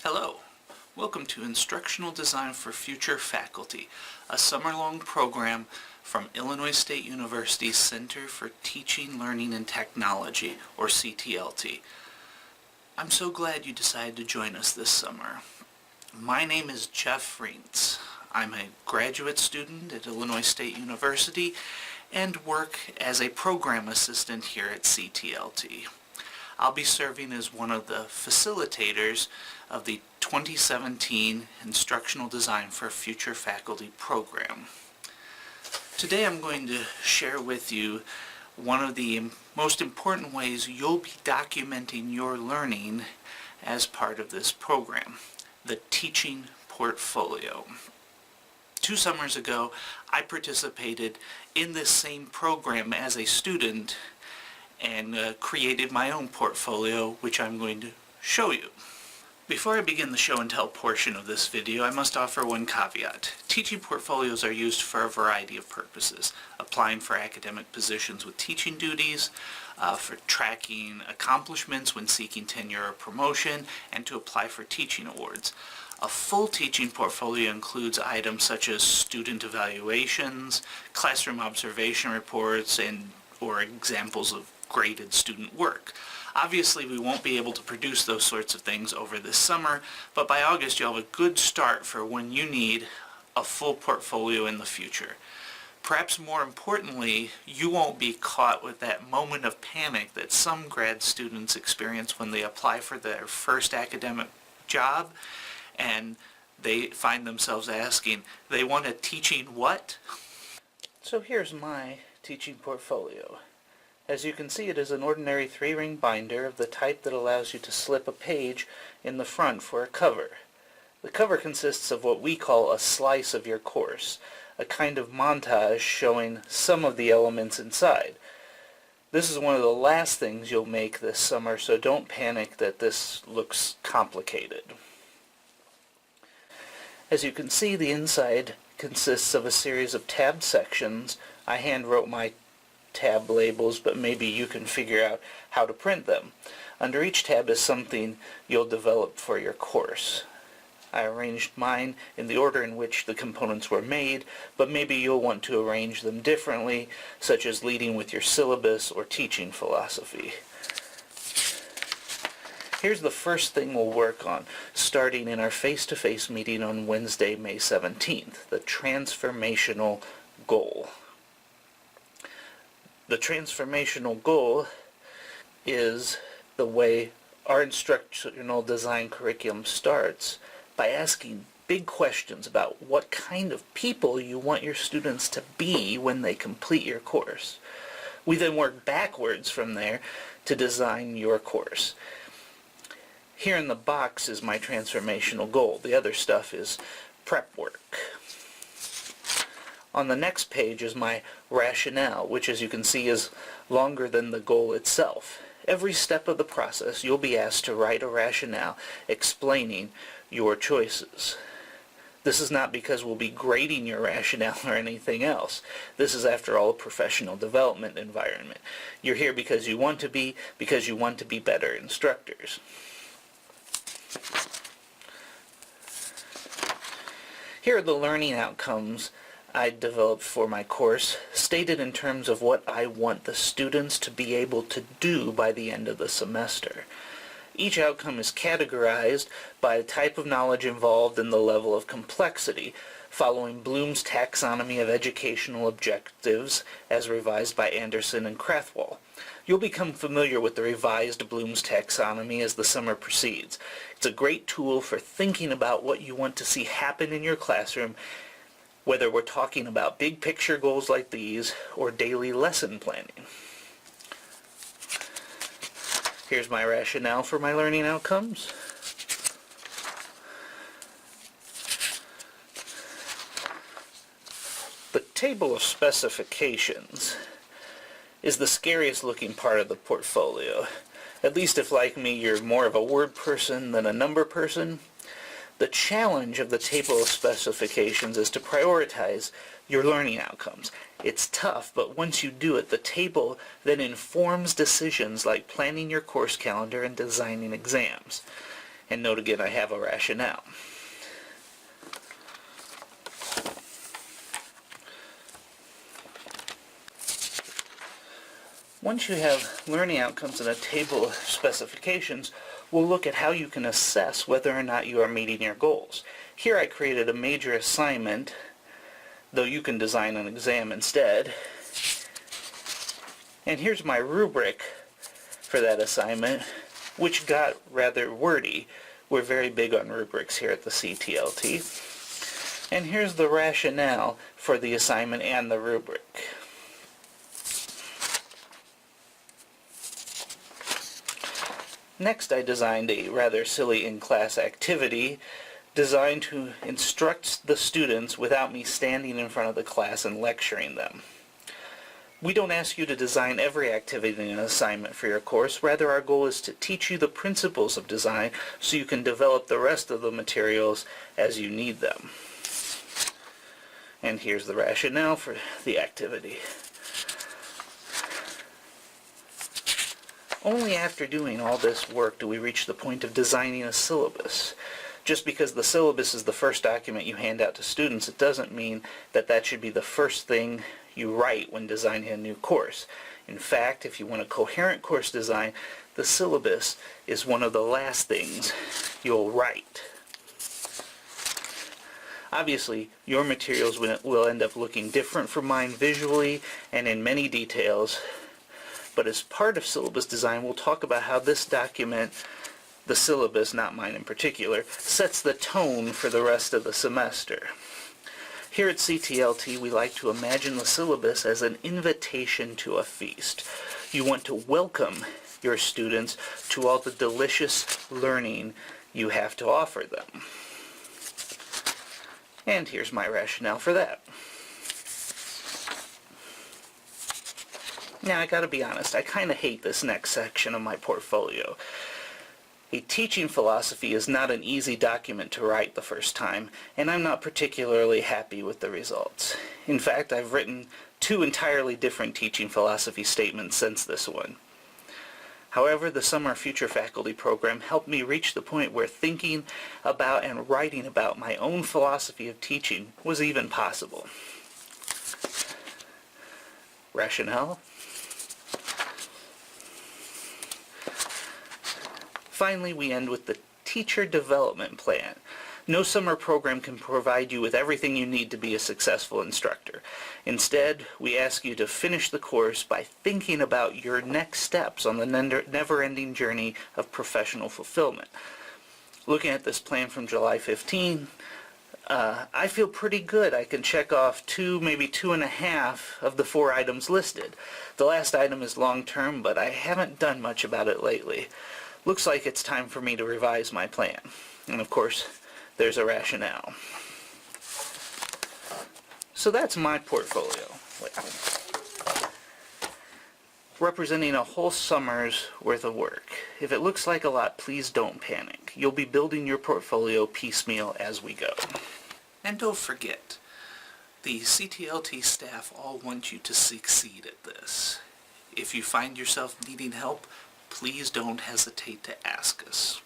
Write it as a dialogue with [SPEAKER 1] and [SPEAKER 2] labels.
[SPEAKER 1] Hello, welcome to Instructional Design for Future Faculty, a summer-long program from Illinois State University's Center for Teaching, Learning, and Technology, or CTLT. I'm so glad you decided to join us this summer. My name is Jeff Reintz. I'm a graduate student at Illinois State University and work as a program assistant here at CTLT. I'll be serving as one of the facilitators of the 2017 Instructional Design for Future Faculty program. Today I'm going to share with you one of the most important ways you'll be documenting your learning as part of this program, the teaching portfolio. 2 summers ago, I participated in this same program as a student and created my own portfolio, which I'm going to show you. Before I begin the show and tell portion of this video, I must offer one caveat. Teaching portfolios are used for a variety of purposes: applying for academic positions with teaching duties, for tracking accomplishments when seeking tenure or promotion, and to apply for teaching awards. A full teaching portfolio includes items such as student evaluations, classroom observation reports, or examples of graded student work. Obviously, we won't be able to produce those sorts of things over this summer, but by August you'll have a good start for when you need a full portfolio in the future. Perhaps more importantly, you won't be caught with that moment of panic that some grad students experience when they apply for their first academic job and they find themselves asking, they want a teaching what? So here's my teaching portfolio. As you can see, it is an ordinary 3-ring binder of the type that allows you to slip a page in the front for a cover. The cover consists of what we call a slice of your course, a kind of montage showing some of the elements inside. This is one of the last things you'll make this summer, so don't panic that this looks complicated. As you can see, the inside consists of a series of tabbed sections. I hand wrote my tab labels, but maybe you can figure out how to print them. Under each tab is something you'll develop for your course. I arranged mine in the order in which the components were made, but maybe you'll want to arrange them differently, such as leading with your syllabus or teaching philosophy. Here's the first thing we'll work on, starting in our face-to-face meeting on Wednesday, May 17th, the transformational goal. The transformational goal is the way our instructional design curriculum starts by asking big questions about what kind of people you want your students to be when they complete your course. We then work backwards from there to design your course. Here in the box is my transformational goal. The other stuff is prep work. On the next page is my rationale, which as you can see is longer than the goal itself. Every step of the process you'll be asked to write a rationale explaining your choices. This is not because we'll be grading your rationale or anything else. This is, after all, a professional development environment. You're here because you want to be better instructors. Here are the learning outcomes I developed for my course, stated in terms of what I want the students to be able to do by the end of the semester. Each outcome is categorized by the type of knowledge involved and the level of complexity, following Bloom's taxonomy of educational objectives as revised by Anderson and Krathwohl. You'll become familiar with the revised Bloom's taxonomy as the summer proceeds. It's a great tool for thinking about what you want to see happen in your classroom, whether we're talking about big picture goals like these or daily lesson planning. Here's my rationale for my learning outcomes. The table of specifications is the scariest looking part of the portfolio. At least if, like me, you're more of a word person than a number person. The challenge of the table of specifications is to prioritize your learning outcomes. It's tough, but once you do it, the table then informs decisions like planning your course calendar and designing exams. And note again, I have a rationale. Once you have learning outcomes and a table of specifications, we'll look at how you can assess whether or not you are meeting your goals. Here I created a major assignment, though you can design an exam instead. And here's my rubric for that assignment, which got rather wordy. We're very big on rubrics here at the CTLT. And here's the rationale for the assignment and the rubric. Next, I designed a rather silly in-class activity designed to instruct the students without me standing in front of the class and lecturing them. We don't ask you to design every activity in an assignment for your course. Rather, our goal is to teach you the principles of design so you can develop the rest of the materials as you need them. And here's the rationale for the activity. Only after doing all this work do we reach the point of designing a syllabus. Just because the syllabus is the first document you hand out to students, it doesn't mean that that should be the first thing you write when designing a new course. In fact, if you want a coherent course design, the syllabus is one of the last things you'll write. Obviously, your materials will end up looking different from mine visually and in many details. But as part of syllabus design, we'll talk about how this document, the syllabus, not mine in particular, sets the tone for the rest of the semester. Here at CTLT, we like to imagine the syllabus as an invitation to a feast. You want to welcome your students to all the delicious learning you have to offer them. And here's my rationale for that. Now, I gotta be honest, I kinda hate this next section of my portfolio. A teaching philosophy is not an easy document to write the first time, and I'm not particularly happy with the results. In fact, I've written 2 entirely different teaching philosophy statements since this one. However, the Summer Future Faculty program helped me reach the point where thinking about and writing about my own philosophy of teaching was even possible. Rationale? Finally, we end with the teacher development plan. No summer program can provide you with everything you need to be a successful instructor. Instead, we ask you to finish the course by thinking about your next steps on the never-ending journey of professional fulfillment. Looking at this plan from July 15, I feel pretty good. I can check off 2, maybe 2.5 of the 4 items listed. The last item is long-term, but I haven't done much about it lately. Looks like it's time for me to revise my plan. And of course, there's a rationale. So that's my portfolio. Representing a whole summer's worth of work. If it looks like a lot, please don't panic. You'll be building your portfolio piecemeal as we go. And don't forget, the CTLT staff all want you to succeed at this. If you find yourself needing help, please don't hesitate to ask us.